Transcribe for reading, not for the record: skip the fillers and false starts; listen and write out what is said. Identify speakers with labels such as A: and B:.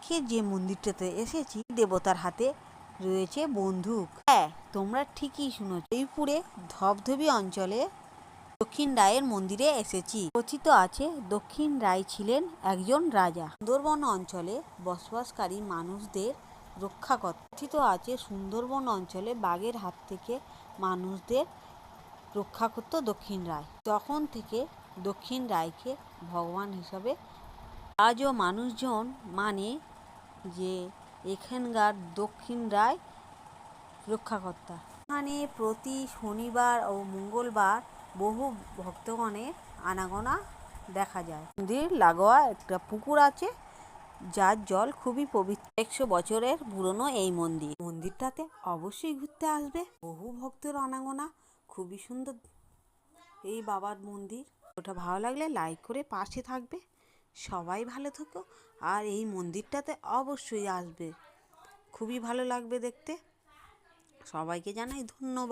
A: আজকে যে মন্দিরটাতে এসেছি দেবতার হাতে রয়েছে বন্দুক। হ্যাঁ, তোমরা ঠিকই শুনেছ। জয়পুরে ধবধবি অঞ্চলে দক্ষিণ রায়ের মন্দিরে এসেছি। কথিত আছে দক্ষিণ রায় ছিলেন একজন রাজা। সুন্দরবন অঞ্চলে বসবাসকারী মানুষদের রক্ষা করত। কথিত আছে সুন্দরবন অঞ্চলে বাঘের হাত থেকে মানুষদের রক্ষা করত দক্ষিণ রায়। তখন থেকে দক্ষিণ রায়কে ভগবান হিসাবে আজও মানুষজন মানে যে এখানকার দক্ষিণ রায় রক্ষাকর্তা। এখানে প্রতি শনিবার ও মঙ্গলবার বহু ভক্তগণের আনাগোনা দেখা যায়। মন্দির লাগোয়া একটা পুকুর আছে যার জল খুবই পবিত্র। 100 বছরের পুরনো এই মন্দির। মন্দিরটাতে অবশ্যই ঘুরতে আসবে। বহু ভক্তের আনাগোনা, খুবই সুন্দর এই বাবার মন্দির। ওটা ভালো লাগলে লাইক করে পাশে থাকবে। সবাই ভালো থেকো আর এই মন্দিরটাতে অবশ্যই আসবে, খুবই ভালো লাগবে দেখতে। সবাইকে জানাই ধন্যবাদ।